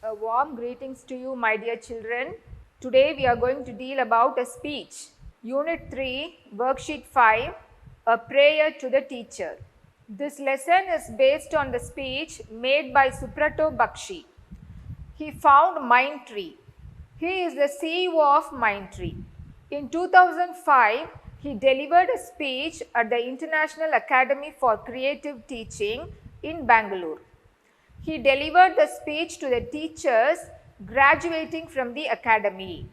A warm greetings to you, my dear children. Today we are going to deal about a speech. Unit 3, Worksheet 5, A Prayer to the Teacher. This lesson is based on the speech made by Suprato Bakshi. He found Mindtree. He is the CEO of Mindtree. In 2005, he delivered a speech at the International Academy for Creative Teaching in Bangalore. He delivered the speech to the teachers graduating from the academy.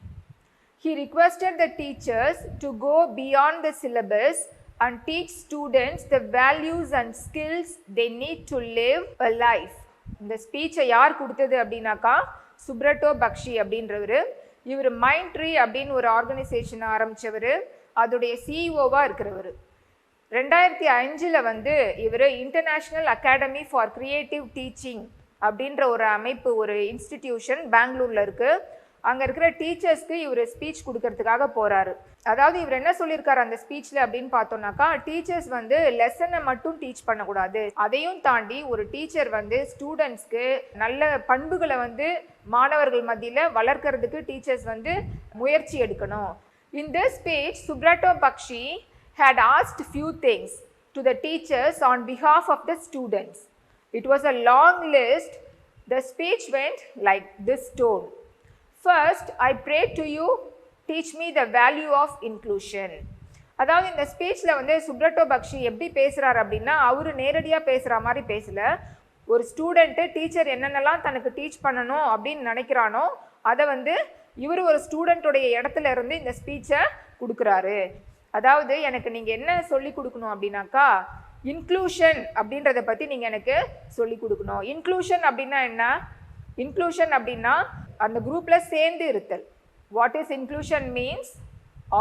He requested the teachers to go beyond the syllabus and teach students the values and skills they need to live a life. இந்த ஸ்பீச்சை யார் கொடுத்தது அப்படின்னாக்கா சுப்ரட்டோ பக்ஷி அப்படின்றவர். இவர் Mindtree அப்படின்னு ஒரு organisation ஆரம்பித்தவர், அதோடைய சிஇஓவாக இருக்கிறவர். 2005 இவர் international academy for creative teaching அப்படின்ற ஒரு அமைப்பு, ஒரு இன்ஸ்டிடியூஷன் பெங்களூரில் இருக்குது. அங்கே இருக்கிற டீச்சர்ஸ்க்கு இவர் ஸ்பீச் கொடுக்கறதுக்காக போகிறாரு. அதாவது இவர் என்ன சொல்லியிருக்காரு அந்த ஸ்பீச்சில் அப்படின்னு பார்த்தோம்னாக்கா, டீச்சர்ஸ் லெசனை மட்டும் டீச் பண்ணக்கூடாது, அதையும் தாண்டி ஒரு டீச்சர் ஸ்டூடெண்ட்ஸ்க்கு நல்ல பண்புகளை மாணவர்கள் மத்தியில் வளர்க்கறதுக்கு டீச்சர்ஸ் முயற்சி எடுக்கணும். In this speech, Subrato Bakshi had asked few things to the teachers on behalf of the students. It was a long list. The speech went like this tone. First, I pray to you, teach me the value of inclusion. அதாவது இந்த ஸ்பீச்சில் சுப்ரட்டோ பக்ஷி எப்படி பேசுகிறார் அப்படின்னா, அவர் நேரடியாக பேசுகிற மாதிரி பேசல. ஒரு ஸ்டூடெண்ட்டு டீச்சர் என்னென்னலாம் தனக்கு டீச் பண்ணணும் அப்படின்னு நினைக்கிறானோ அதை இவர் ஒரு ஸ்டூடெண்ட்டுடைய இடத்துல இருந்து இந்த ஸ்பீச்சை கொடுக்குறாரு. அதாவது எனக்கு நீங்கள் என்ன சொல்லி கொடுக்கணும் அப்படின்னாக்கா, இன்க்ளூஷன் அப்படின்றத பற்றி நீங்கள் எனக்கு சொல்லி கொடுக்கணும். இன்க்ளூஷன் அப்படின்னா என்ன? இன்க்ளூஷன் அப்படின்னா அந்த குரூப்பில் சேர்ந்து இருத்தல். What is inclusion means?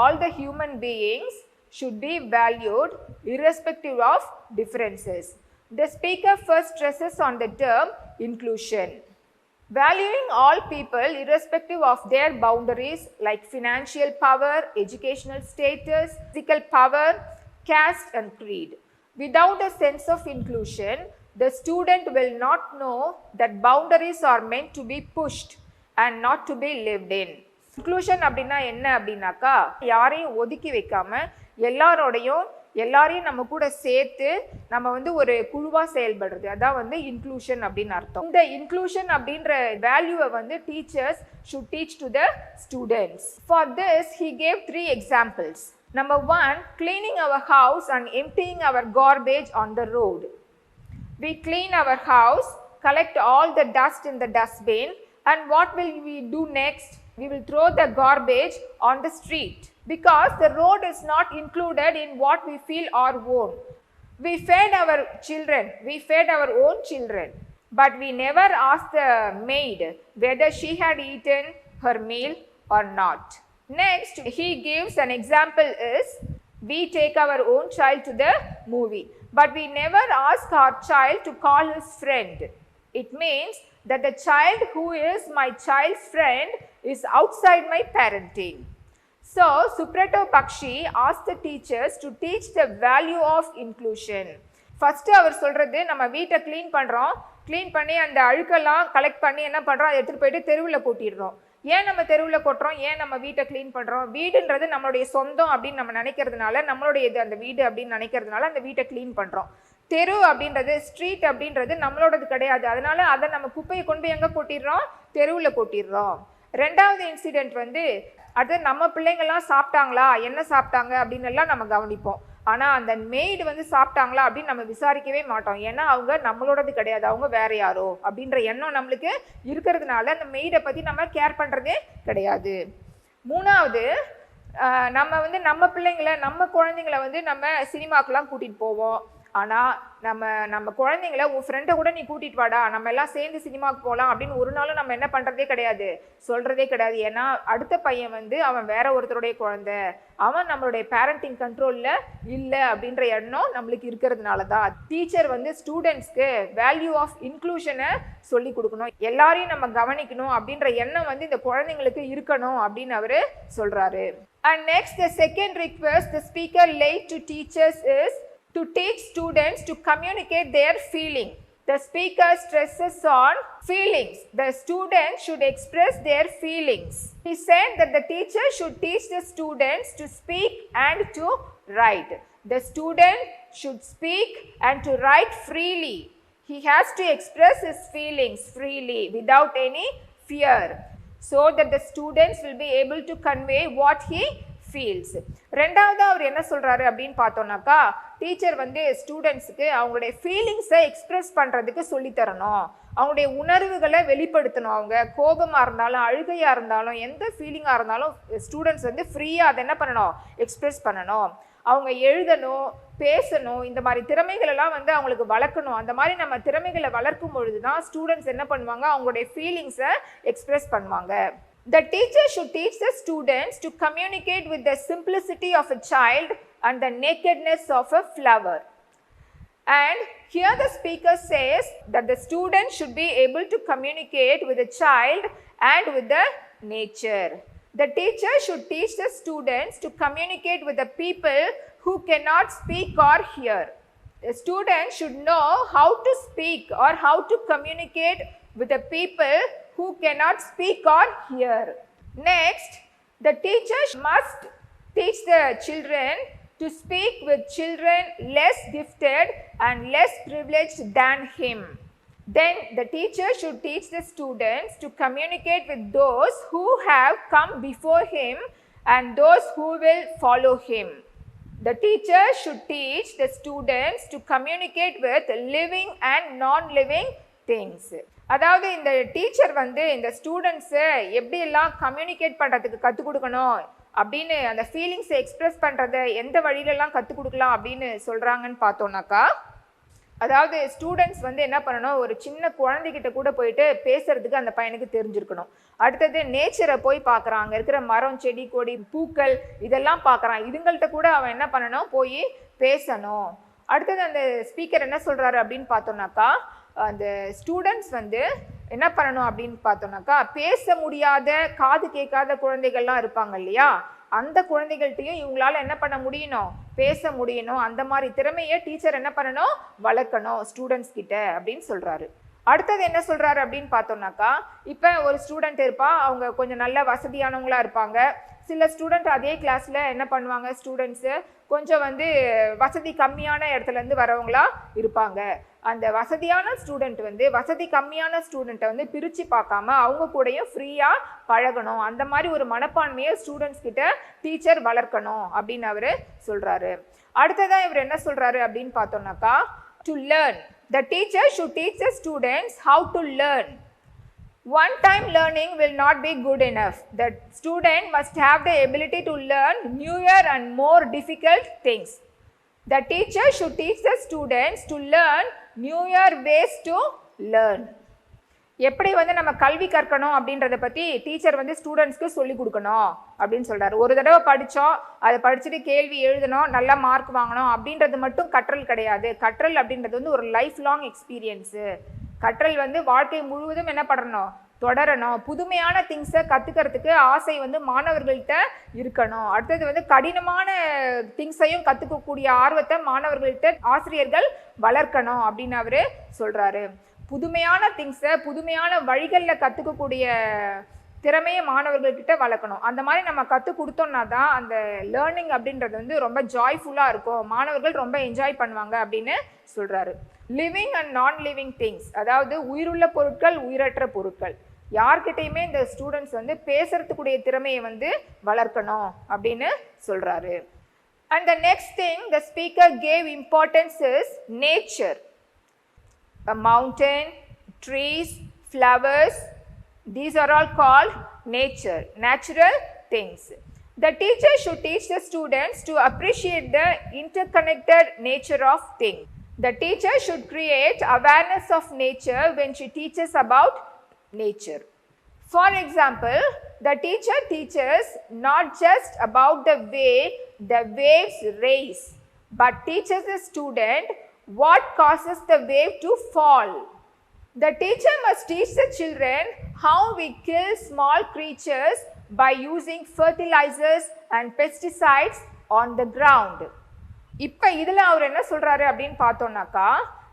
All the human beings should be valued irrespective of differences. The speaker first stresses on the term inclusion. Valuing all people irrespective of their boundaries like financial power, educational status, physical power, caste and creed. Without a sense of inclusion, the student will not know that boundaries are meant to be pushed and not to be lived in. Inclusion அப்படின்னா என்ன அப்படின்னாக்கா, யாரையும் ஒதுக்கி வைக்காம எல்லாரையும் நம்ம கூட சேர்த்து நம்ம ஒரு குழுவாக செயல்படுறது, அதான் இன்க்ளூஷன் அப்படின்னு அர்த்தம். இந்த இன்க்ளூஷன் அப்படின்ற வேல்யூவை teachers should teach to the students. For this he gave 3 examples. Number 1, cleaning our house and emptying our garbage on the road. We clean our house, collect all the dust in the dustbin, and what will we do next? We will throw the garbage on the street because the road is not included in what we feel or own. We fed our children, we fed our own children, but we never asked the maid whether she had eaten her meal or not. Next, he gives an example is, we take our own child to the movie, but we never ask our child to call his friend. It means that the child who is my child's friend is outside my parenting. So, Suprato Bakshi asked the teachers to teach the value of inclusion. First அவர் சொல்கிறது, நம்ம வீட்டை clean பண்ணுறோம், clean பண்ணி அந்த அழுக்கெல்லாம் collect பண்ணி என்ன பண்ணுறோம், அதை எடுத்துகிட்டு போயிட்டு தெருவில் கொட்டிடுறோம். ஏன் நம்ம தெருவில் கொட்டுறோம்? ஏன் நம்ம வீட்டை க்ளீன் பண்ணுறோம்? வீடுன்றது நம்மளுடைய சொந்தம் அப்படின்னு நம்ம நினைக்கிறதுனால, நம்மளுடைய இது அந்த வீடு அப்படின்னு நினைக்கிறதுனால அந்த வீட்டை க்ளீன் பண்ணுறோம். தெரு அப்படின்றது, ஸ்ட்ரீட் அப்படின்றது நம்மளோடது கிடையாது. அதனால அதை நம்ம குப்பையை கொண்டு போய் எங்கே கொட்டிடுறோம்? தெருவில் கொட்டிடுறோம். ரெண்டாவது இன்சிடெண்ட் அது நம்ம பிள்ளைங்கள்லாம் சாப்பிட்டாங்களா, என்ன சாப்பிட்டாங்க அப்படின்னு எல்லாம் நம்ம கவனிப்போம். ஆனால் அந்த மெய்டு சாப்பிட்டாங்களா அப்படின்னு நம்ம விசாரிக்கவே மாட்டோம். ஏன்னா அவங்க நம்மளோடது கிடையாது, அவங்க வேற யாரோ அப்படின்ற எண்ணம் நம்மளுக்கு இருக்கிறதுனால அந்த மெய்டை பற்றி நம்ம கேர் பண்ணுறதே கிடையாது. மூணாவது, நம்ம நம்ம பிள்ளைங்களை, நம்ம குழந்தைங்களை நம்ம சினிமாக்கெலாம் கூட்டிகிட்டு போவோம். ஆனால் நம்ம குழந்தைங்கள உன் ஃப்ரெண்டை கூட நீ கூட்டிகிட்டு வாடா, நம்ம எல்லாம் சேர்ந்து சினிமாவுக்கு போகலாம் அப்படின்னு ஒரு நாளும் நம்ம என்ன பண்ணுறதே கிடையாது, சொல்கிறதே கிடையாது. ஏன்னா அடுத்த பையன் அவன் வேற ஒருத்தருடைய குழந்தை, அவன் நம்மளுடைய பேரண்டிங் கண்ட்ரோலில் இல்லை அப்படின்ற எண்ணம் நம்மளுக்கு இருக்கிறதுனால தான் டீச்சர் ஸ்டூடெண்ட்ஸ்க்கு வேல்யூ ஆஃப் இன்க்ளூஷனை சொல்லி கொடுக்கணும், எல்லாரையும் நம்ம கவனிக்கணும் அப்படின்ற எண்ணம் இந்த குழந்தைங்களுக்கு இருக்கணும் அப்படின்னு அவர் சொல்கிறாரு. And next, the second request the speaker laid to teachers is to teach students to communicate their feeling the speaker stresses on feelings. The student should express their feelings. He said that the teacher should teach the students to speak and to write. The student should speak and to write freely. He has to express his feelings freely without any fear, so that the students will be able to convey what he feels. ரெண்டாவது அவர் என்ன சொல்றாரு அப்படின்னு பார்த்தோம்னாக்கா, teacher வந்து ஸ்டூடெண்ட்ஸுக்கு அவங்களுடைய ஃபீலிங்ஸை express பண்ணுறதுக்கு சொல்லித்தரணும், அவங்களுடைய உணர்வுகளை வெளிப்படுத்தணும். அவங்க கோபமாக இருந்தாலும் அழுகையாக இருந்தாலும் எந்த ஃபீலிங்காக இருந்தாலும் ஸ்டூடெண்ட்ஸ் வந்து ஃப்ரீயாக அதை என்ன பண்ணணும், எக்ஸ்பிரஸ் பண்ணணும். அவங்க எழுதணும், பேசணும், இந்த மாதிரி திறமைகள் எல்லாம் வந்து அவங்களுக்கு வளர்க்கணும். அந்த மாதிரி நம்ம திறமைகளை வளர்க்கும் பொழுது தான் ஸ்டூடெண்ட்ஸ் என்ன பண்ணுவாங்க, அவங்களுடைய ஃபீலிங்ஸை எக்ஸ்பிரஸ் பண்ணுவாங்க. The teacher should teach the students to communicate with the simplicity of a child and the nakedness of a flower. And here the speaker says that the student should be able to communicate with a child and with the nature. The teacher should teach the students to communicate with the people who cannot speak or hear. The student should know how to speak or how to communicate with the people who cannot speak or hear. Next, the teacher must teach the children to speak with children less gifted and less privileged than him. Then the teacher should teach the students to communicate with those who have come before him and those who will follow him. The teacher should teach the students to communicate with living and non-living things. அதாவது இந்த teacher வந்து இந்த ஸ்டூடெண்ட்ஸை எப்படியெல்லாம் communicate பண்ணுறதுக்கு கற்றுக் கொடுக்கணும் அப்படின்னு, அந்த ஃபீலிங்ஸை எக்ஸ்பிரஸ் பண்ணுறதை எந்த வழியிலெல்லாம் கற்றுக் கொடுக்கலாம் அப்படின்னு சொல்கிறாங்கன்னு பார்த்தோன்னாக்கா, அதாவது ஸ்டூடெண்ட்ஸ் வந்து என்ன பண்ணணும், ஒரு சின்ன குழந்தைகிட்ட கூட போயிட்டு பேசுறதுக்கு அந்த பையனுக்கு தெரிஞ்சிருக்கணும். அடுத்தது நேச்சரை போய் பார்க்குறான், அங்கே இருக்கிற மரம், செடி, கொடி, பூக்கள் இதெல்லாம் பார்க்குறான். இதுங்கள்ட்ட கூட அவன் என்ன பண்ணணும், போய் பேசணும். அடுத்தது அந்த ஸ்பீக்கர் என்ன சொல்கிறாரு அப்படின்னு பார்த்தோன்னாக்கா, அந்த ஸ்டூடெண்ட்ஸ் வந்து என்ன பண்ணணும் அப்படின்னு பார்த்தோன்னாக்கா, பேச முடியாத காது கேட்காத குழந்தைகள்லாம் இருப்பாங்க இல்லையா, அந்த குழந்தைகள்கிட்டையும் இவங்களால என்ன பண்ண முடியணும், பேச முடியணும். அந்த மாதிரி திறமையை டீச்சர் என்ன பண்ணணும், வளர்க்கணும் ஸ்டூடெண்ட்ஸ் கிட்ட அப்படின்னு சொல்றாரு. அடுத்தது என்ன சொல்றாரு அப்படின்னு பார்த்தோம்னாக்கா, இப்போ ஒரு ஸ்டூடெண்ட் இருப்பா, அவங்க கொஞ்சம் நல்ல வசதியானவங்களா இருப்பாங்க. சில ஸ்டூடெண்ட் அதே கிளாஸில் என்ன பண்ணுவாங்க, ஸ்டூடெண்ட்ஸு கொஞ்சம் வந்து வசதி கம்மியான இடத்துலேருந்து வரவங்களா இருப்பாங்க. அந்த வசதியான ஸ்டூடெண்ட் வந்து வசதி கம்மியான ஸ்டூடெண்ட்டை வந்து பிரித்து பார்க்காம அவங்க கூடயும் ஃப்ரீயாக பழகணும். அந்த மாதிரி ஒரு மனப்பான்மையை ஸ்டூடெண்ட்ஸ் கிட்ட டீச்சர் வளர்க்கணும் அப்படின்னு அவர் சொல்கிறாரு. அடுத்ததான் இவர் என்ன சொல்கிறாரு அப்படின்னு பார்த்தோம்னாக்கா, to learn. The teacher should teach the students how to learn. One-time learning will not be good enough. The student must have the ability to learn newer and more difficult things. The teacher should teach the students to learn newer ways to learn. எப்படி வந்து நம்ம கல்வி கற்கணும் அப்படின்றத பற்றி teacher வந்து ஸ்டூடெண்ட்ஸ்க்கு சொல்லி கொடுக்கணும் அப்படின்னு சொல்கிறாரு. ஒரு தடவை படித்தோம், அதை படிச்சுட்டு கேள்வி எழுதணும், நல்லா மார்க் வாங்கணும் அப்படின்றது மட்டும் கற்றல் கிடையாது. கற்றல் அப்படின்றது வந்து ஒரு லைஃப் லாங் எக்ஸ்பீரியன்ஸு. கற்றல் வந்து வாழ்க்கை முழுவதும் என்ன பண்ணணும், தொடரணும். புதுமையான திங்ஸை கற்றுக்கிறதுக்கு ஆசை வந்து மாணவர்கள்ட்ட இருக்கணும். அடுத்தது வந்து கடினமான திங்ஸையும் கற்றுக்கக்கூடிய ஆர்வத்தை மாணவர்கள்ட்ட ஆசிரியர்கள் வளர்க்கணும் அப்படின்னு அவர் சொல்கிறாரு. புதுமையான திங்ஸை புதுமையான வழிகளில் கற்றுக்கக்கூடிய திறமையை மாணவர்கள்கிட்ட வளர்க்கணும். அந்த மாதிரி நம்ம கற்றுக் கொடுத்தோம்னா தான் அந்த லேர்னிங் அப்படின்றது வந்து ரொம்ப ஜாய்ஃபுல்லாக இருக்கும், மாணவர்கள் ரொம்ப என்ஜாய் பண்ணுவாங்க அப்படின்னு சொல்கிறாரு. லிவிங் அண்ட் நான் லிவிங் திங்ஸ், அதாவது உயிருள்ள பொருட்கள், உயிரற்ற பொருட்கள், யார்கிட்டையுமே இந்த ஸ்டூடெண்ட்ஸ் வந்து பேசுறதுக்குடைய திறமையை வந்து வளர்க்கணும் அப்படின்னு சொல்கிறாரு. And the next thing the speaker gave importance is nature. A mountain, trees, flowers, these are all called nature, natural things. The teacher should teach the students to appreciate the interconnected nature of things. The teacher should create awareness of nature when she teaches about nature. For example, the teacher teaches not just about the way the waves raise, but teaches the student what causes the wave to fall. The teacher must teach the children how we kill small creatures by using fertilizers and pesticides on the ground. இப்போ இதில் அவர் என்ன சொல்கிறாரு அப்படின்னு பார்த்தோம்னாக்கா,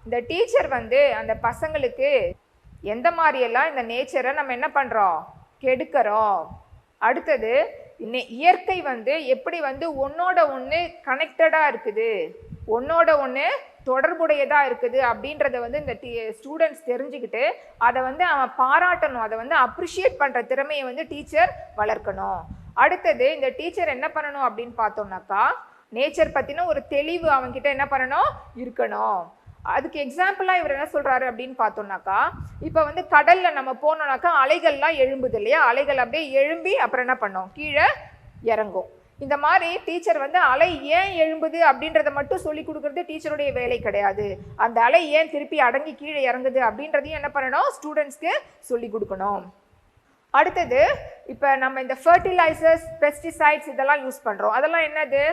இந்த teacher வந்து அந்த பசங்களுக்கு எந்த மாதிரியெல்லாம் இந்த நேச்சரை நம்ம என்ன பண்ணுறோம், கெடுக்கிறோம். அடுத்தது இயற்கை வந்து எப்படி வந்து ஒன்னோட ஒன்று கனெக்டடாக இருக்குது, ஒன்னோட ஒன்று தொடர்புடையதாக இருக்குது அப்படின்றத வந்து இந்த ஸ்டூடெண்ட்ஸ் தெரிஞ்சுக்கிட்டு அதை வந்து அவன் பாராட்டணும், அதை வந்து அப்ரிஷியேட் பண்ணுற திறமையை வந்து டீச்சர் வளர்க்கணும். அடுத்தது இந்த டீச்சர் என்ன பண்ணணும் அப்படின்னு பார்த்தோம்னாக்கா, நேச்சர் பற்றின ஒரு தெளிவு அவன்கிட்ட என்ன பண்ணணும், இருக்கணும். அதுக்கு எக்ஸாம்பிளாக இவர் என்ன சொல்கிறாரு அப்படின்னு பார்த்தோம்னாக்கா, இப்போ வந்து கடலில் நம்ம போனோம்னாக்கா அலைகள்லாம் எழும்புது இல்லையா, அலைகள் அப்படியே எழும்பி அப்புறம் என்ன பண்ணோம், கீழே இறங்கும். இந்த மாதிரி டீச்சர் வந்து அலை ஏன் எழும்புது அப்படின்றத மட்டும் சொல்லி கொடுக்குறது டீச்சருடைய வேலை கிடையாது. அந்த அலை ஏன் திருப்பி அடங்கி கீழே இறங்குது அப்படின்றதையும் என்ன பண்ணணும், ஸ்டூடெண்ட்ஸ்க்கு சொல்லி கொடுக்கணும். அடுத்தது இப்போ நம்ம இந்த ஃபர்டிலைசர்ஸ், பெஸ்டிசைட்ஸ் இதெல்லாம் யூஸ் பண்ணுறோம். அதெல்லாம் என்னது,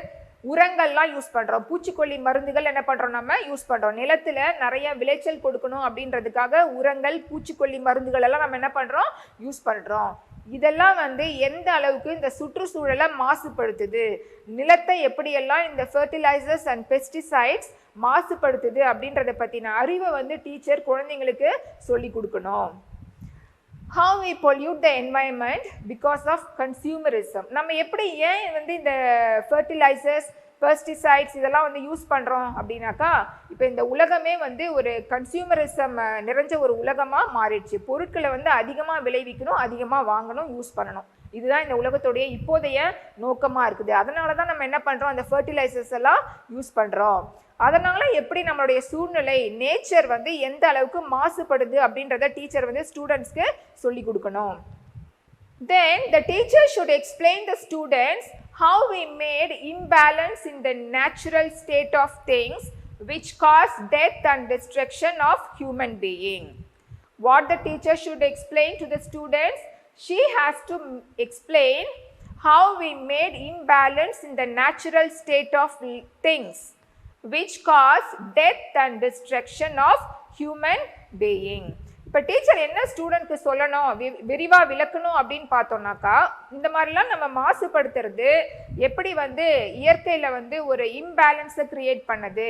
உரங்கள்லாம் யூஸ் பண்ணுறோம், பூச்சிக்கொல்லி மருந்துகள் என்ன பண்ணுறோம், நம்ம யூஸ் பண்ணுறோம். நிலத்தில் நிறைய விளைச்சல் கொடுக்கணும் அப்படின்றதுக்காக உரங்கள், பூச்சிக்கொல்லி மருந்துகள் எல்லாம் நம்ம என்ன பண்ணுறோம், யூஸ் பண்ணுறோம். இதெல்லாம் வந்து எந்த அளவுக்கு இந்த சுற்றுச்சூழலை மாசுபடுத்துது, நிலத்தை எப்படியெல்லாம் இந்த ஃபர்டிலைசர்ஸ் அண்ட் பெஸ்டிசைட்ஸ் மாசுபடுத்துது அப்படின்றத பற்றின அறிவை வந்து டீச்சர் குழந்தைங்களுக்கு சொல்லி கொடுக்கணும். How we pollute the environment because of consumerism. நம்ம எப்படி ஏன் வந்து இந்த ஃபர்டிலைசர்ஸ், பெஸ்டிசைட்ஸ் இதெல்லாம் வந்து யூஸ் பண்ணுறோம் அப்படின்னாக்கா, இப்போ இந்த உலகமே வந்து ஒரு கன்சியூமரிசம் நிறைஞ்ச ஒரு உலகமாக மாறிடுச்சு. பொருட்களை வந்து அதிகமாக விளைவிக்கணும், அதிகமாக வாங்கணும், யூஸ் பண்ணணும். இதுதான் இந்த உலகத்துடைய இப்போதைய நோக்கமாக இருக்குது. அதனால தான் நம்ம என்ன பண்ணுறோம், அந்த ஃபர்டிலைசர்ஸ் எல்லாம் யூஸ் பண்ணுறோம். அதனால எப்படி நம்மளுடைய சூழ்நிலை, நேச்சர் வந்து எந்த அளவுக்கு மாசுபடுது அப்படின்றத டீச்சர் வந்து ஸ்டூடெண்ட்ஸ்க்கு சொல்லி கொடுக்கணும். Then the teacher should explain the students how we made imbalance in the natural state of things which cause death and destruction of human being. What the teacher should explain to the students, she has to explain how we made imbalance in the natural state of things which cause death and destruction of human being. இப்போ teacher என்ன ஸ்டூடெண்ட்க்கு சொல்லணும், விரிவாக விளக்கணும் அப்படின்னு பார்த்தோம்னாக்கா, இந்த மாதிரிலாம் நம்ம மாசுபடுத்துறது எப்படி வந்து இயற்கையில் வந்து ஒரு இம்பேலன்ஸை கிரியேட் பண்ணுது,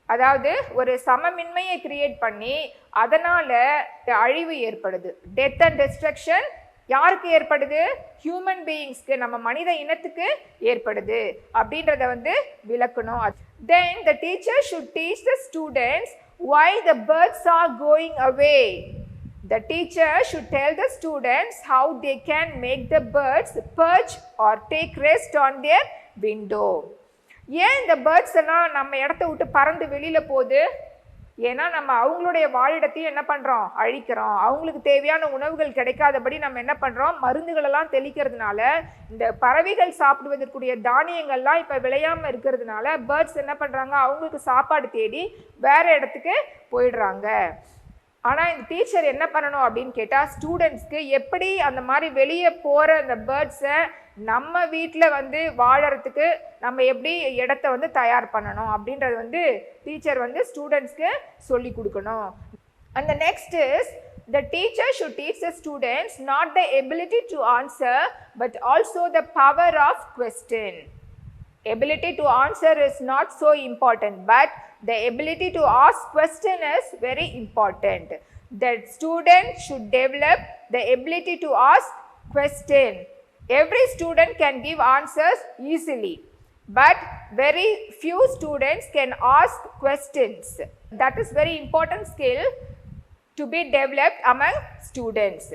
அதாவது ஒரு சமமின்மையை கிரியேட் பண்ணி அதனால் அழிவு ஏற்படுது. டெத் அண்ட் டெஸ்ட்ரக்ஷன் யாருக்கு ஏற்படுது, ஹியூமன் பீயிங்ஸ்க்கு, நம்ம மனித இனத்துக்கு ஏற்படுது அப்படின்றத வந்து விளக்கணும். Then the teacher should teach the students why the birds are going away. The teacher should tell the students how they can make the birds perch or take rest on their window. ஏன் இந்த birds எல்லாம் நம்ம இடத்த விட்டு பறந்து வெளியில் போகுது, ஏன்னா நம்ம அவங்களுடைய வாழிடத்தையும் என்ன பண்ணுறோம், அழிக்கிறோம். அவங்களுக்கு தேவையான உணவுகள் கிடைக்காதபடி நம்ம என்ன பண்ணுறோம், மருந்துகளெல்லாம் தெளிக்கிறதுனால இந்த பறவைகள் சாப்பிடுவதற்குரிய தானியங்கள்லாம் இப்போ விளையாமல் இருக்கிறதுனால பேர்ட்ஸ் என்ன பண்ணுறாங்க, அவங்களுக்கு சாப்பாடு தேடி வேறு இடத்துக்கு போயிடுறாங்க. ஆனால் இந்த டீச்சர் என்ன பண்ணணும் அப்படின்னு கேட்டால், ஸ்டூடெண்ட்ஸ்க்கு எப்படி அந்த மாதிரி வெளியே போகிற அந்த பேர்ட்ஸை நம்ம வீட்டில் வந்து வாழறதுக்கு நம்ம எப்படி இடத்த வந்து தயார் பண்ணணும் அப்படின்றது வந்து டீச்சர் வந்து ஸ்டூடெண்ட்ஸ்க்கு சொல்லி கொடுக்கணும். And the next is, the teacher should teach the students not the ability to answer but also the power of question. Ability to answer is not so important, but the ability to ask question is very important. The student should develop the ability to ask question. Every student can give answers easily, but very few students can ask questions. That is very important skill to be developed among students.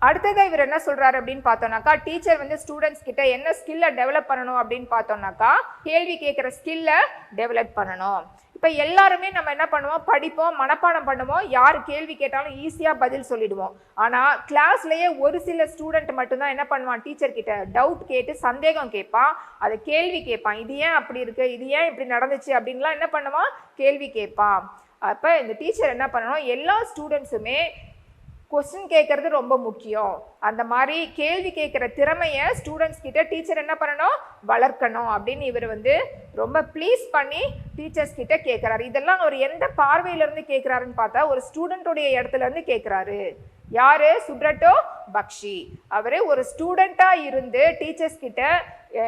அடுத்ததாக இவர் என்ன சொல்கிறாரு அப்படின்னு பார்த்தோம்னாக்கா, teacher வந்து students கிட்ட என்ன ஸ்கில்லை டெவலப் பண்ணணும் அப்படின்னு பார்த்தோம்னாக்கா, கேள்வி கேட்குற ஸ்கில்லை டெவலப் பண்ணணும். இப்போ எல்லாருமே நம்ம என்ன பண்ணுவோம், படிப்போம், மனப்பாடம் பண்ணுவோம், யார் கேள்வி கேட்டாலும் ஈஸியாக பதில் சொல்லிடுவோம். ஆனால் கிளாஸ்லேயே ஒரு சில ஸ்டூடெண்ட் மட்டும்தான் என்ன பண்ணுவான், டீச்சர் கிட்ட டவுட் கேட்டு சந்தேகம் கேட்பான், அதை கேள்வி கேட்பான், இது ஏன் அப்படி இருக்குது, இது ஏன் இப்படி நடந்துச்சு அப்படின்லாம் என்ன பண்ணுவான், கேள்வி கேட்பான். அப்போ இந்த டீச்சர் என்ன பண்ணணும், எல்லா ஸ்டூடெண்ட்ஸுமே கொஸ்டின் கேட்கறது ரொம்ப முக்கியம். அந்த மாதிரி கேள்வி கேட்குற திறமையை ஸ்டூடெண்ட்ஸ் கிட்ட டீச்சர் என்ன பண்ணணும், வளர்க்கணும் அப்படின்னு இவர் வந்து ரொம்ப ப்ளீஸ் பண்ணி டீச்சர்ஸ் கிட்ட கேட்குறாரு. இதெல்லாம் ஒரு எந்த பார்வையிலேருந்து கேட்குறாருன்னு பார்த்தா, ஒரு ஸ்டூடெண்ட்டுடைய இடத்துல இருந்து கேட்குறாரு. யாரு? சுப்ரட்டோ பக்ஷி. அவரு ஒரு ஸ்டூடெண்டா இருந்து டீச்சர்ஸ் கிட்ட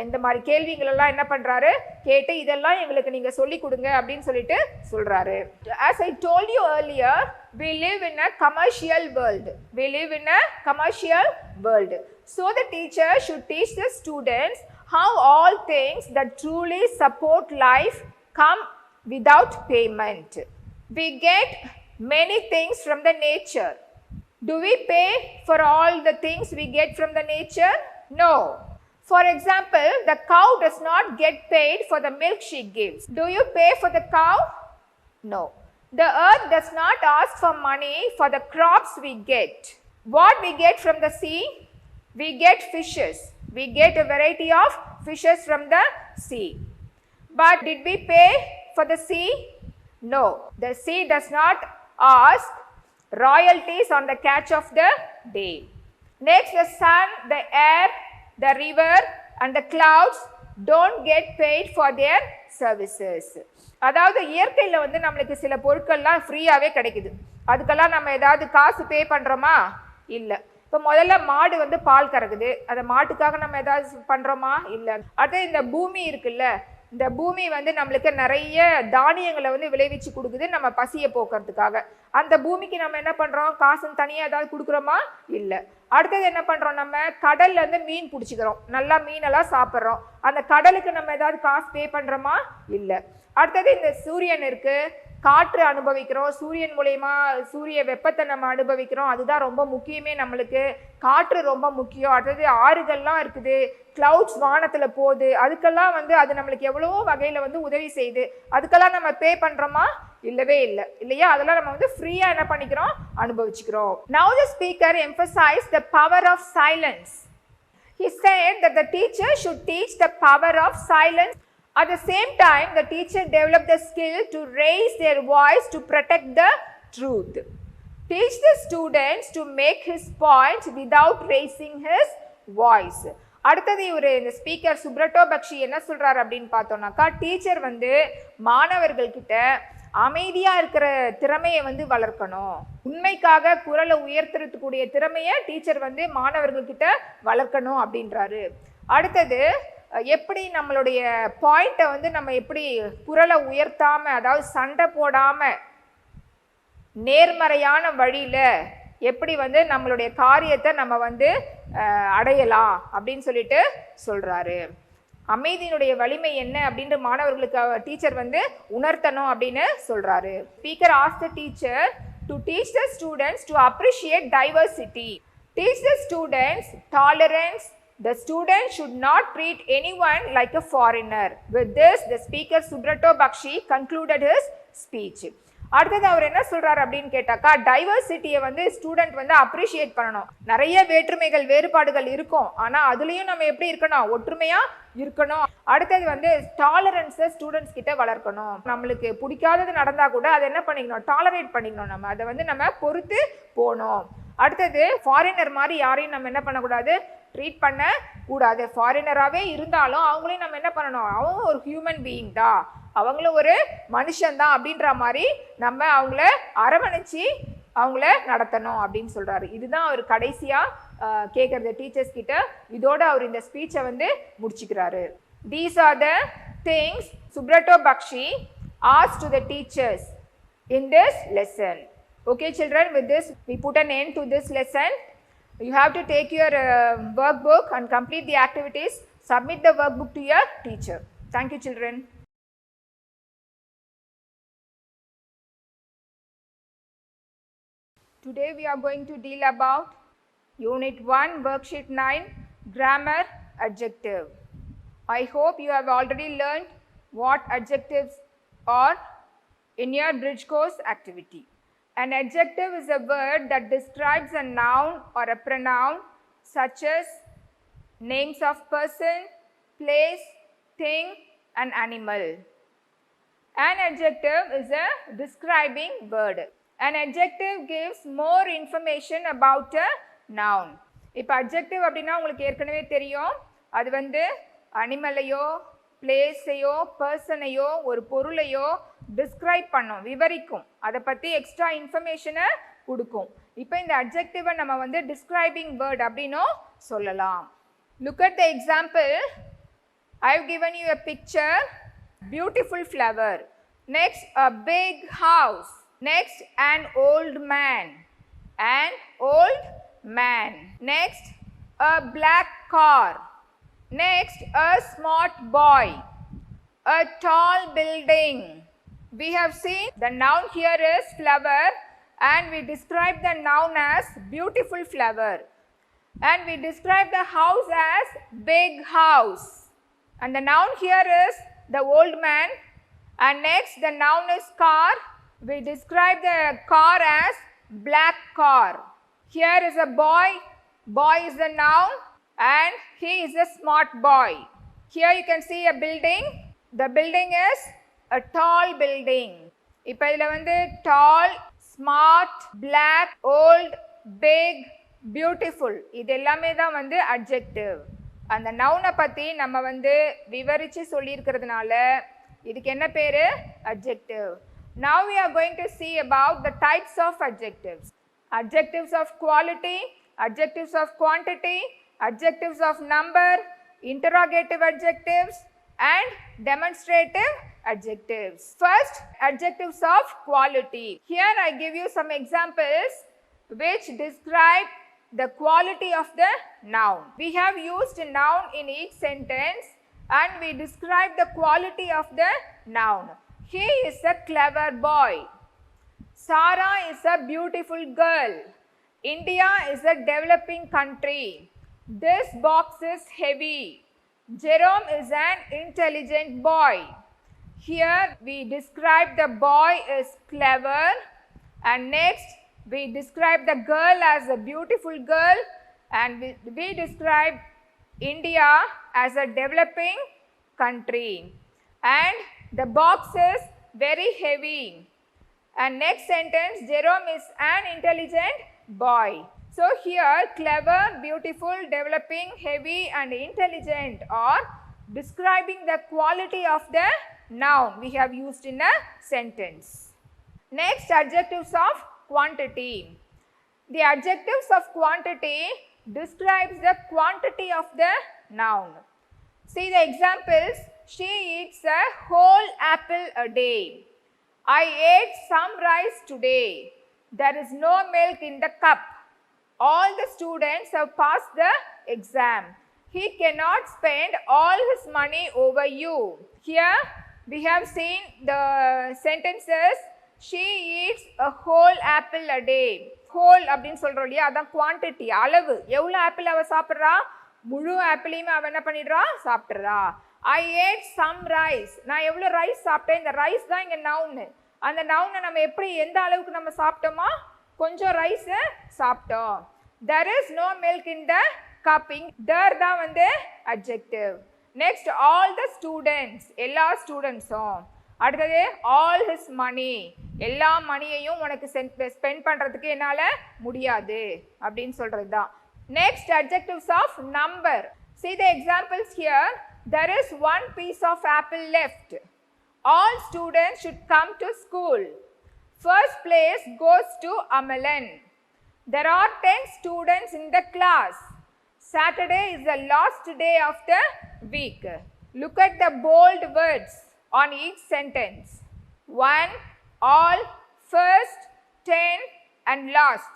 இந்த மாதிரி கேள்விகள் எல்லாம் என்ன பண்றாரு? கேட்டு இதெல்லாம் எங்களுக்கு நீங்க சொல்லி கொடுங்க அப்படின்னு சொல்லிட்டு சொல்றாரு. As I told you earlier, we live in a commercial world. We live in a commercial world. So the teacher should teach the students how all things that truly support life come without payment. We get many things from the nature. Do we pay for all the things we get from the nature? No. For example, the cow does not get paid for the milk she gives. Do you pay for the cow? No. The earth does not ask for money for the crops we get. What we get from the sea? We get fishes. We get a variety of fishes from the sea. But did we pay for the sea? No. The sea does not ask royalties on the catch of the day. Next, the sun, the air, the river and the clouds don't get paid for their services. அதாவது இயற்கையில் வந்து நம்மளுக்கு சில பொருட்கள்லாம் ஃப்ரீயாகவே கிடைக்குது. அதுக்கெல்லாம் நம்ம ஏதாவது காசு பே பண்ணுறோமா? இல்லை. இப்போ முதல்ல மாடு வந்து பால் கறக்குது, அந்த மாட்டுக்காக நம்ம ஏதாவது பண்ணுறோமா? இல்லை. அடுத்து இந்த பூமி இருக்குல்ல, இந்த பூமி வந்து நம்மளுக்கு நிறைய தானியங்களை வந்து விளைவிச்சு கொடுக்குது நம்ம பசியை போக்குறதுக்காக. அந்த பூமிக்கு நம்ம என்ன பண்ணுறோம்? காசுன்னு தனியாக ஏதாவது கொடுக்குறோமா? இல்லை. அடுத்தது என்ன பண்ணுறோம்? நம்ம கடல்ல இருந்து மீன் பிடிச்சிக்கிறோம், நல்லா மீனெல்லாம் சாப்பிட்றோம். அந்த கடலுக்கு நம்ம ஏதாவது காசு பே பண்ணுறோமா? இல்லை. அடுத்தது இந்த சூரியன் இருக்கு, காற்று அனுபவிக்கிறோம், சூரியன் மூலயமா சூரிய வெப்பத்தை நம்ம அனுபவிக்கிறோம். அதுதான் ரொம்ப முக்கியமே நம்மளுக்கு. காற்று ரொம்ப முக்கியம். அடுத்தது ஆறுகள்லாம் இருக்குது, கிளவுட்ஸ் வானத்தில் போகுது, அதுக்கெல்லாம் வந்து அது நம்மளுக்கு எவ்வளவோ வகையில் வந்து உதவி செய்யுது. அதுக்கெல்லாம் நம்ம பே பண்ணுறோமா? இல்லவே இல்லை, இல்லையா? அதெல்லாம் நம்ம வந்து ஃப்ரீயாக என்ன பண்ணிக்கிறோம்? அனுபவிச்சுக்கிறோம். Now the speaker emphasized the power of silence. He said that the teacher should teach the power of silence. At the same time, the teacher developed the skill to raise their voice to protect the truth. Teach the students to make his point without raising his voice. அடுத்தது இவர் இந்த speaker Subroto பக்ஷி என்ன சொல்றாரு அப்படின்னு பார்த்தோம்னாக்கா, teacher வந்து மாணவர்கள்கிட்ட அமைதியாக இருக்கிற திறமையை வந்து வளர்க்கணும். உண்மைக்காக குரலை உயர்த்துறதுக்கூடிய திறமையை டீச்சர் வந்து மாணவர்கள்கிட்ட வளர்க்கணும் அப்படின்றாரு. அடுத்தது எப்படி நம்மளுடைய பாயிண்ட்டை வந்து நம்ம எப்படி குரலை உயர்த்தாம, அதாவது சண்டை போடாம நேர்மறையான வழியில எப்படி வந்து நம்மளுடைய காரியத்தை நம்ம வந்து அடையலாம் அப்படின்னு சொல்லிட்டு சொல்றாரு. அமைதியினுடைய வலிமை என்ன அப்படின்ற மாணவர்களுக்கு டீச்சர் வந்து உணர்த்தணும் அப்படின்னு சொல்றாரு. Speaker ask the teacher to teach the students to appreciate diversity. Teach the students tolerance. The student should not treat anyone like a foreigner. With this, the speaker Subrato Bakshi concluded his speech. அடுத்தது அவர் என்ன சொல்றாரு அப்படின்னு கேட்டாக்கா, டைவர்சிட்டியை வந்து student வந்து appreciate பண்ணணும். நிறைய வேற்றுமைகள் வேறுபாடுகள் இருக்கும், ஆனால் அதுலேயும் நம்ம எப்படி இருக்கணும்? ஒற்றுமையா இருக்கணும். அடுத்தது வந்து டாலரன்ஸை ஸ்டூடெண்ட்ஸ் கிட்ட வளர்க்கணும். நம்மளுக்கு பிடிக்காதது நடந்தா கூட அதை என்ன பண்ணிக்கணும்? டாலரேட் பண்ணிக்கணும். நம்ம அதை வந்து நம்ம பொறுத்து போகணும். அடுத்தது ஃபாரினர் மாதிரி யாரையும் நம்ம என்ன பண்ணக்கூடாது? ட்ரீட் பண்ண கூடாது. ஃபாரினராகவே இருந்தாலும் அவங்களையும் நம்ம என்ன பண்ணணும்? அவங்க ஒரு ஹியூமன் பீயிங் தான், அவங்களும் ஒரு மனுஷன்தான் அப்படின்ற மாதிரி நம்ம அவங்கள அரவணைச்சி அவங்கள நடத்தணும் அப்படின்னு சொல்றாரு. இதுதான் அவர் கடைசியாக கேட்குறது டீச்சர்ஸ் கிட்ட. இதோட அவர் இந்த ஸ்பீச்சை வந்து முடிச்சுக்கிறாரு. These are the things Subrato Bakshi asked to the teachers in this lesson. Okay children, with this we put an end to this lesson. You have to take your workbook and complete the activities. Submit the workbook to your teacher. Thank you children. Today we are going to deal about Unit 1, Worksheet 9, Grammar Adjective. I hope you have already learned what adjectives are in your bridge course activity. An adjective is a word that describes a noun or a pronoun such as names of person, place, thing and animal. An adjective is a describing word. An adjective gives more information about a noun. இப்போ adjective அப்படின்னா உங்களுக்கு ஏற்கனவே தெரியும், அது வந்து அனிமலையோ பிளேஸையோ பர்சனையோ ஒரு பொருளையோ describe பண்ணும், விவரிக்கும், அதை பற்றி எக்ஸ்ட்ரா இன்ஃபர்மேஷனை கொடுக்கும். இப்போ இந்த adjective நம்ம வந்து describing word அப்படினும் சொல்லலாம். Look at the example. I have given you a picture. Beautiful flower. Next, a big house. Next, an old man. An old man. Next, a black car. Next, a smart boy. A tall building. We have seen the noun here is flower, and we describe the noun as beautiful flower. And we describe the house as big house. And the noun here is the old man. And next, the noun is car. We describe the car as black car. Here is a boy. Boy is the noun, and he is a smart boy. Here you can see a building. The building is a tall building. இப்போ இதில் வந்து tall, smart, black, old, big, beautiful இது எல்லாமே தான் வந்து adjective. அந்த நவுனை பற்றி நம்ம வந்து விவரித்து சொல்லியிருக்கிறதுனால இதுக்கு என்ன பேர்? adjective. Now we are going to see about the types of adjectives. Adjectives of quality, adjectives of quantity, adjectives of number, interrogative adjectives, and demonstrative adjectives. First, adjectives of quality. Here I give you some examples which describe the quality of the noun. We have used a noun in each sentence and we describe the quality of the noun. He is a clever boy. Sarah is a beautiful girl. India is a developing country. This box is heavy. Jerome is an intelligent boy. Here we describe the boy is clever, and next we describe the girl as a beautiful girl, and we describe India as a developing country, and the box is very heavy. And next sentence, Jerome is an intelligent boy. So here clever, beautiful, developing, heavy and intelligent are describing the quality of the noun we have used in a sentence. Next, adjectives of quantity. The adjectives of quantity describes the quantity of the noun. See the examples. She eats a whole apple a day. I ate some rice today. There is no milk in the cup. All the students have passed the exam. He cannot spend all his money over you. Here we have seen the sentences. She eats a whole apple a day. Whole அப்படினு சொல்றோம் இல்லையா, அதான் quantity, அளவு. எவ்வளவு apple அவ சாப்பிட்றா? முழு ஆப்பிளையுமே அவ என்ன பண்ணிடுறா? சாப்பிட்றா. I ate some rice. நான் எவ்வளோ ரைஸ் சாப்பிட்டேன்? இந்த ரைஸ் தான் இங்கே நவுனு. அந்த நவுனை நம்ம எப்படி எந்த அளவுக்கு நம்ம சாப்பிட்டோமா? கொஞ்சம் ரைஸை சாப்பிட்டோம். There is no milk in the cup. There தான் வந்து adjective. Next, all the students. எல்லா ஸ்டூடெண்ட்ஸும். அடுத்தது all his money. எல்லா மணியையும் உனக்கு ஸ்பெண்ட் பண்ணுறதுக்கு என்னால் முடியாது அப்படின்னு சொல்கிறது தான். Next, adjectives of number. See the examples here. There is one piece of apple left. All students should come to school. First place goes to Amalan. There are 10 students in the class. Saturday is the last day of the week. Look at the bold words on each sentence. One, all, first, 10 and last.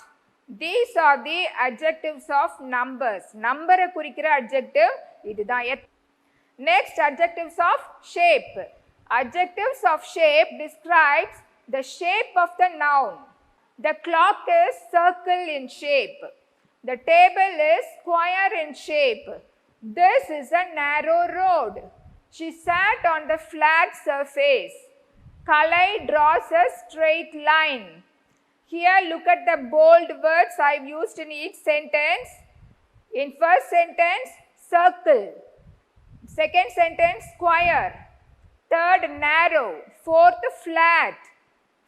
These are the adjectives of numbers. Number குறிக்கிற adjective இதுதான். Next, adjectives of shape. Adjectives of shape describes the shape of the noun. The clock is circle in shape. The table is square in shape. This is a narrow road. She sat on the flat surface. Kalai draws a straight line. Here look at the bold words I've used in each sentence. In first sentence, circle. Second sentence, square. Third, narrow. Fourth, flat.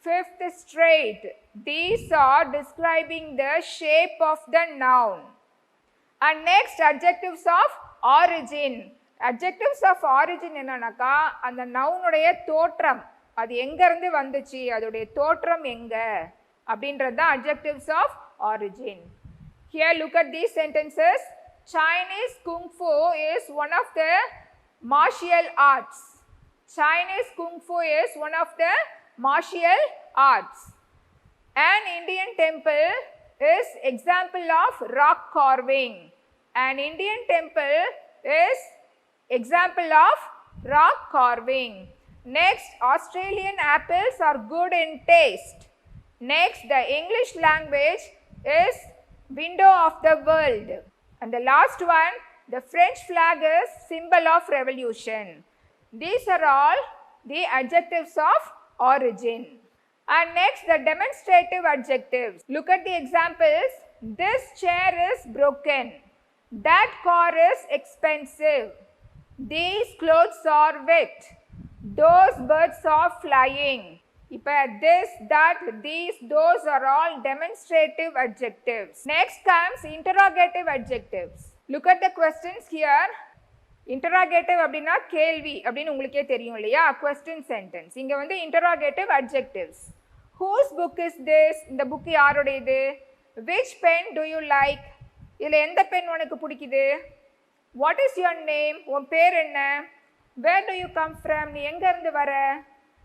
Fifth, straight. These are describing the shape of the noun. And next, adjectives of origin. Adjectives of origin என்னன்னாக்கா அந்த நவுனுடைய தோற்றம், அது எங்கேருந்து வந்துச்சு, அதோடைய தோற்றம் எங்கே அப்படின்றது தான் adjectives of origin. Here look at these sentences. Chinese Kung Fu is one of the martial arts. Chinese Kung Fu is one of the martial arts. An Indian temple is example of rock carving. An Indian temple is example of rock carving. Next, Australian apples are good in taste. Next, the English language is window of the world. And the last one, the French flag is symbol of revolution. These are all the adjectives of origin. And next, the demonstrative adjectives. Look at the examples. This chair is broken. That car is expensive. These clothes are wet. Those birds are flying. இப்போ this, that, these, those are all demonstrative adjectives. Next comes interrogative adjectives. Look at the questions here. Interrogative அப்படின்னா கேள்வி அப்படின்னு உங்களுக்கே தெரியும் இல்லையா, question sentence. இங்க வந்து interrogative adjectives. Whose book is this? இந்த புக் யாருடையது? Which pen do you like? இதில் எந்த பென் உனக்கு பிடிக்குது? What is your name? உன் பேர் என்ன? Where do you come from? நீ எங்கேருந்து வர?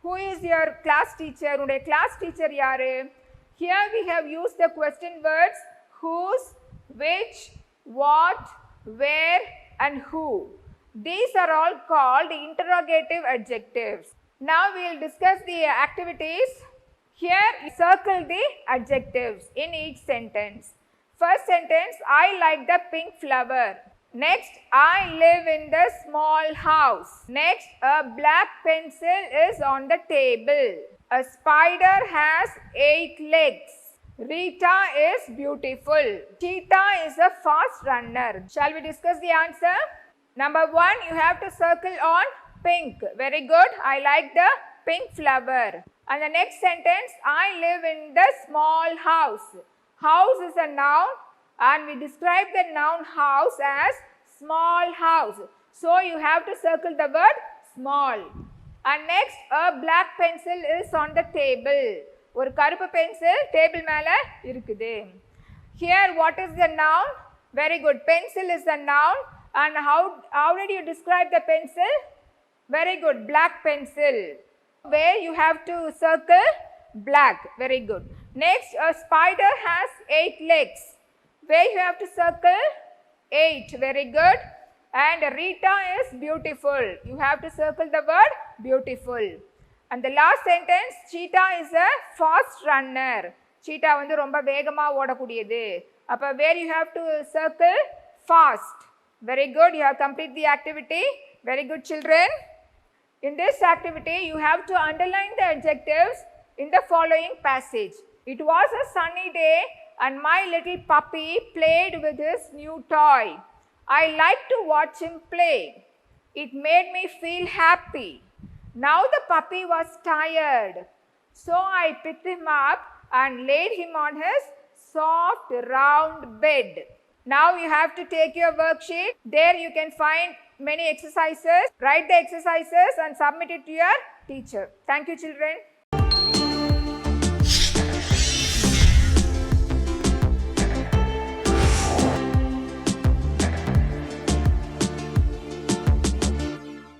Who is your class teacher? உன்னுடைய class teacher யாரு? Here we have used the question words whose, which, what, where and who. These are all called interrogative adjectives. Now we will discuss the activities. Here circle the adjectives in each sentence. First sentence, I like the pink flower. Next, I live in the small house. Next, a black pencil is on the table. A spider has 8 legs. Rita is beautiful. Cheetah is a fast runner. Shall we discuss the answer? Number 1, you have to circle on pink. Very good. I like the pink flower. And the next sentence, I live in the small house. House is a noun and we describe the noun house as small house. So you have to circle the word small. And next, a black pencil is on the table. ஒரு கருப்பு pencil table மேலே இருக்குது. Here what is the noun? Very good. Pencil is the noun. And how did you describe the pencil? Very good. Black pencil. Where you have to circle black. Very good. Next, a spider has 8 legs. Where you have to circle 8. Very good. And Rita is beautiful. You have to circle the word beautiful. And the last sentence, cheetah is a fast runner. Cheetah வந்து ரொம்ப வேகமா ஓடக்கூடியது. அப்ப where you have to circle fast. Very good. You have completed the activity. Very good, children. In this activity, you have to underline the adjectives in the following passage. It was a sunny day and my little puppy played with his new toy. I liked to watch him play. It made me feel happy. Now the puppy was tired. So I picked him up and laid him on his soft round bed. Now you have to take your worksheet. There you can find many exercises. Write the exercises and submit it to your teacher. Thank you, children.